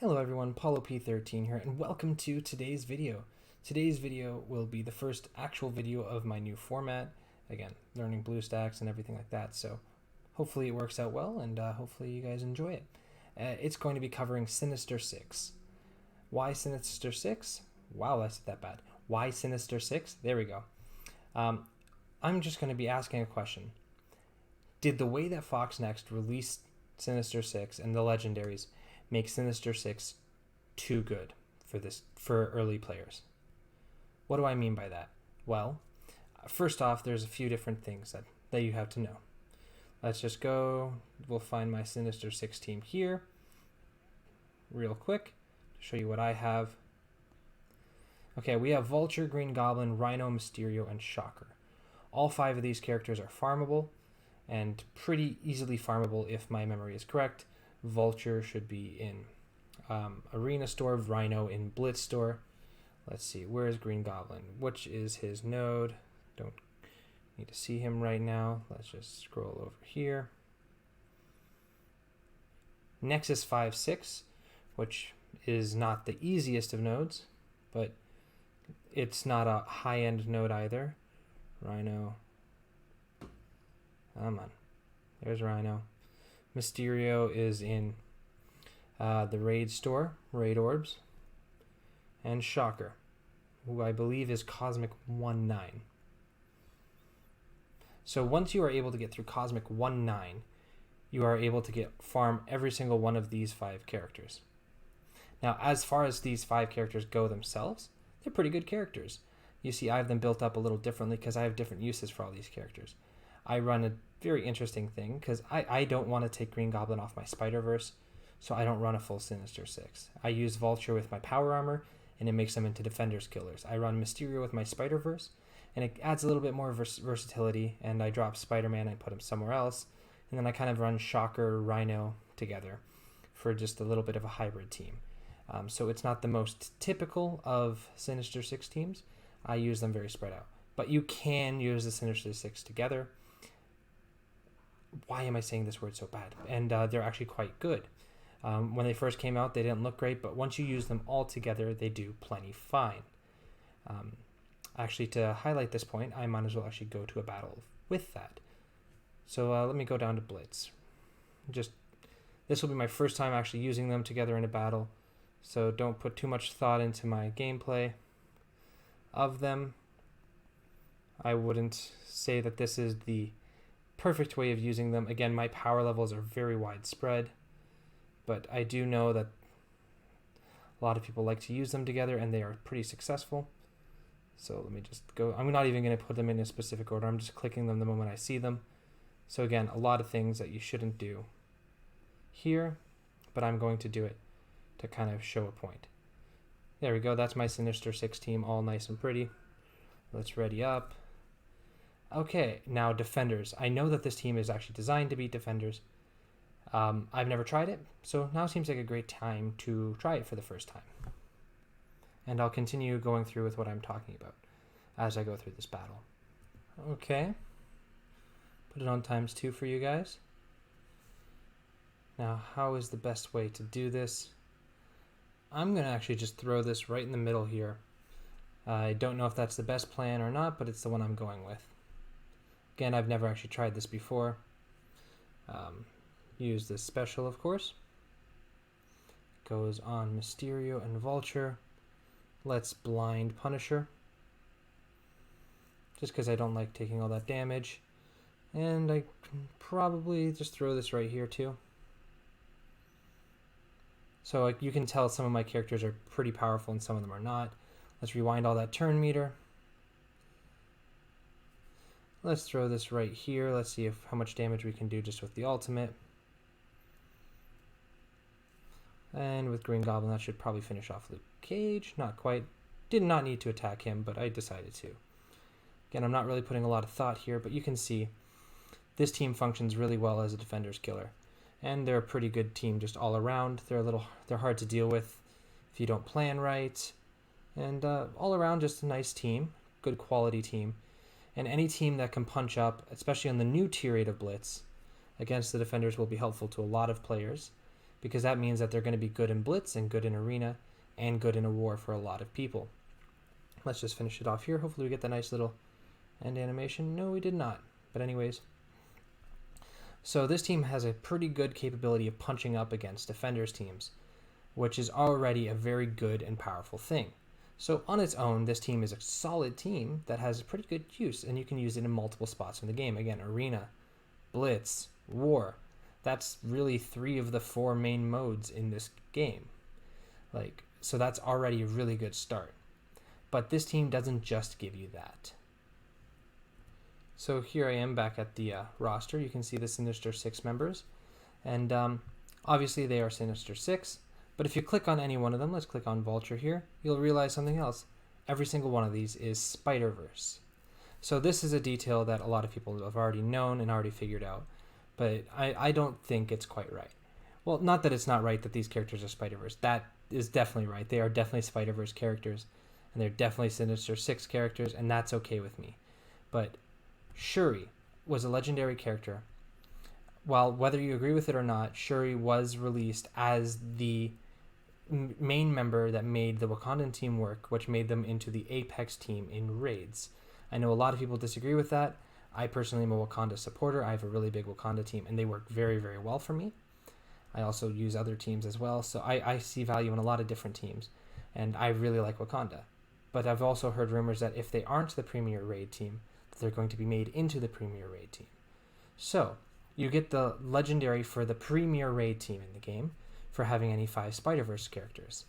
Hello everyone, Paulo P13 here, and welcome to today's video. Today's video will be the first actual video of my new format. Again, learning BlueStacks and everything like that, so hopefully it works out well, and hopefully you guys enjoy it. It's going to be covering Sinister 6. Why Sinister 6? Wow, I said that bad. Why Sinister 6? There we go. I'm just going to be asking a question. Did the way that Fox Next released Sinister 6 and the Legendaries make Sinister 6 too good for early players? What do I mean by that? Well, first off, there's a few different things that you have to know. Let's just go, we'll find my Sinister 6 team here real quick to show you what I have. Okay, we have Vulture, Green Goblin, Rhino, Mysterio, and Shocker. All 5 of these characters are farmable and pretty easily farmable if my memory is correct. Vulture should be in Arena Store, Rhino in Blitz Store. Let's see, where is Green Goblin? Which is his node? Don't need to see him right now. Let's just scroll over here. Nexus 5-6, which is not the easiest of nodes, but it's not a high-end node either. Rhino. Come on. There's Rhino. Mysterio is in the Raid Store, Raid Orbs. And Shocker, who I believe is Cosmic 1-9. So once you are able to get through Cosmic 1-9, you are able to farm every single one of these 5 characters. Now, as far as these 5 characters go themselves, they're pretty good characters. You see, I have them built up a little differently because I have different uses for all these characters. I run a very interesting thing because I don't want to take Green Goblin off my Spider-Verse, so I don't run a full Sinister 6. I use Vulture with my Power Armor, and it makes them into Defender's Killers. I run Mysterio with my Spider-Verse, and it adds a little bit more versatility, and I drop Spider-Man and put him somewhere else, and then I kind of run Shocker, Rhino together for just a little bit of a hybrid team. So it's not the most typical of Sinister 6 teams. I use them very spread out. But you can use the Sinister 6 together. Why am I saying this word so bad? And they're actually quite good. When they first came out, they didn't look great, but once you use them all together, they do plenty fine. Actually, to highlight this point, I might as well actually go to a battle with that. So let me go down to Blitz. This will be my first time actually using them together in a battle, so don't put too much thought into my gameplay of them. I wouldn't say that this is the perfect way of using them. Again, my power levels are very widespread, but I do know that a lot of people like to use them together and they are pretty successful. So let me just go. I'm not even going to put them in a specific order. I'm just clicking them the moment I see them. So again, a lot of things that you shouldn't do here, but I'm going to do it to kind of show a point. There we go. That's my Sinister 6 team, all nice and pretty. Let's ready up. Okay, now Defenders. I know that this team is actually designed to be Defenders. I've never tried it, so now seems like a great time to try it for the first time. And I'll continue going through with what I'm talking about as I go through this battle. Okay. Put it on ×2 for you guys. Now, how is the best way to do this? I'm going to actually just throw this right in the middle here. I don't know if that's the best plan or not, but it's the one I'm going with. Again, I've never actually tried this before. Use this special, of course. Goes on Mysterio and Vulture. Let's blind Punisher. Just because I don't like taking all that damage. And I can probably just throw this right here too. So you can tell some of my characters are pretty powerful and some of them are not. Let's rewind all that turn meter. Let's throw this right here. Let's see how much damage we can do just with the ultimate. And with Green Goblin, that should probably finish off Luke Cage. Not quite. Did not need to attack him, but I decided to. Again, I'm not really putting a lot of thought here, but you can see this team functions really well as a Defender's killer. And they're a pretty good team just all around. They're hard to deal with if you don't plan right. And all around, just a nice team. Good quality team. And any team that can punch up, especially on the new tier 8 of Blitz, against the Defenders will be helpful to a lot of players. because that means that they're going to be good in Blitz and good in Arena and good in a war for a lot of people. Let's just finish it off here. Hopefully we get the nice little end animation. No, we did not. But anyways, so this team has a pretty good capability of punching up against defenders teams, which is already a very good and powerful thing. So on its own, this team is a solid team that has pretty good use, and you can use it in multiple spots in the game. Again, Arena, Blitz, War. That's really 3 of the 4 main modes in this game. So that's already a really good start. But this team doesn't just give you that. So here I am back at the roster. You can see the Sinister 6 members. And obviously they are Sinister 6. But if you click on any one of them, let's click on Vulture here, you'll realize something else. Every single one of these is Spider-Verse. So this is a detail that a lot of people have already known and already figured out. But I don't think it's quite right. Well, not that it's not right that these characters are Spider-Verse. That is definitely right. They are definitely Spider-Verse characters. And they're definitely Sinister 6 characters, and that's okay with me. But Shuri was a legendary character. While whether you agree with it or not, Shuri was released as the main member that made the Wakandan team work, which made them into the Apex team in raids. I know a lot of people disagree with that. I personally am a Wakanda supporter. I have a really big Wakanda team, and they work very, very well for me. I also use other teams as well, so I see value in a lot of different teams, and I really like Wakanda. But I've also heard rumors that if they aren't the premier raid team, that they're going to be made into the premier raid team. So you get the legendary for the premier raid team in the game for having any 5 Spider-Verse characters.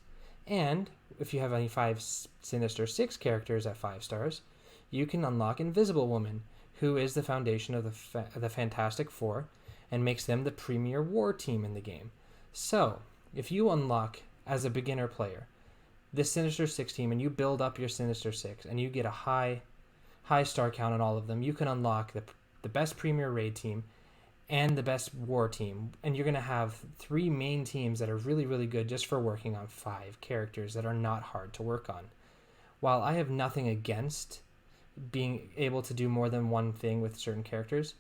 And if you have any 5 Sinister 6 characters at 5 stars, you can unlock Invisible Woman, who is the foundation of the Fantastic Four and makes them the premier war team in the game. So if you unlock, as a beginner player, this Sinister 6 team and you build up your Sinister 6 and you get a high star count on all of them, you can unlock the best premier raid team and the best war team, and you're going to have 3 main teams that are really, really good just for working on 5 characters that are not hard to work on. While I have nothing against being able to do more than one thing with certain characters,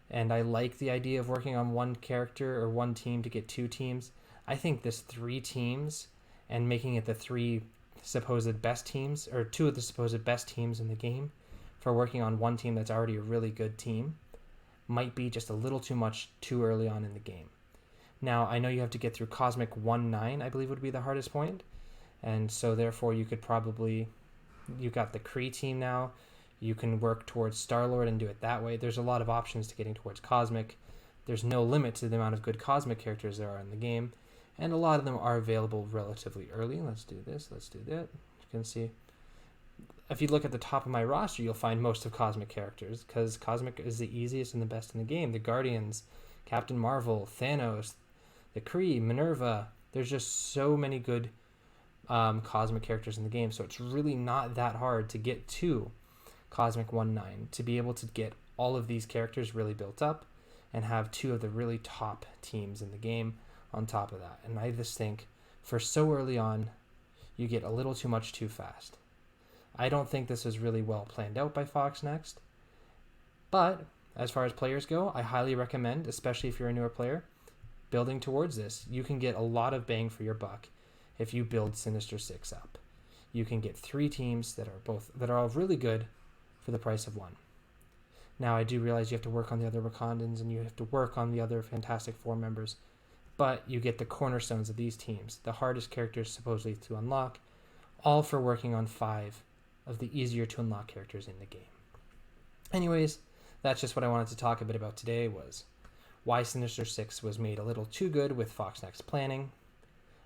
and I like the idea of working on one character or one team to get 2 teams, I think this 3 teams and making it the 3 supposed best teams, or 2 of the supposed best teams in the game for working on one team that's already a really good team, might be just a little too much too early on in the game. Now, I know you have to get through Cosmic 1-9, I believe would be the hardest point, and so therefore you could probably, you got the Kree team now, you can work towards Star-Lord and do it that way. There's a lot of options to getting towards Cosmic. There's no limit to the amount of good Cosmic characters there are in the game, and a lot of them are available relatively early. Let's do this, let's do that. You can see, if you look at the top of my roster, you'll find most of Cosmic characters, because Cosmic is the easiest and the best in the game. The Guardians, Captain Marvel, Thanos, the Kree, Minerva. There's just so many good Cosmic characters in the game, so it's really not that hard to get to Cosmic 1-9, to be able to get all of these characters really built up and have 2 of the really top teams in the game on top of that. And I just think for so early on, you get a little too much too fast. I don't think this is really well planned out by Fox Next, but as far as players go, I highly recommend, especially if you're a newer player, building towards this. You can get a lot of bang for your buck if you build Sinister 6 up. You can get 3 teams that are all really good for the price of 1. Now, I do realize you have to work on the other Wakandans and you have to work on the other Fantastic Four members, but you get the cornerstones of these teams, the hardest characters supposedly to unlock, all for working on 5 of the easier to unlock characters in the game. Anyways, that's just what I wanted to talk a bit about today, was why Sinister 6 was made a little too good with Fox Next planning.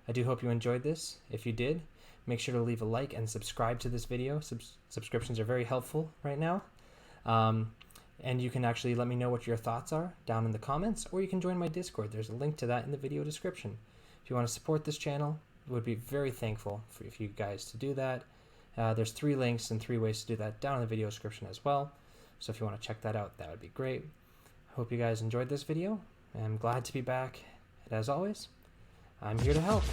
I do hope you enjoyed this. If you did, make sure to leave a like and subscribe to this video. Subscriptions are very helpful right now. And you can actually let me know what your thoughts are down in the comments, or you can join my Discord. There's a link to that in the video description. If you want to support this channel, I would be very thankful for you guys to do that. There's 3 links and 3 ways to do that down in the video description as well. So if you want to check that out, that would be great. I hope you guys enjoyed this video. I'm glad to be back. And as always, I'm here to help.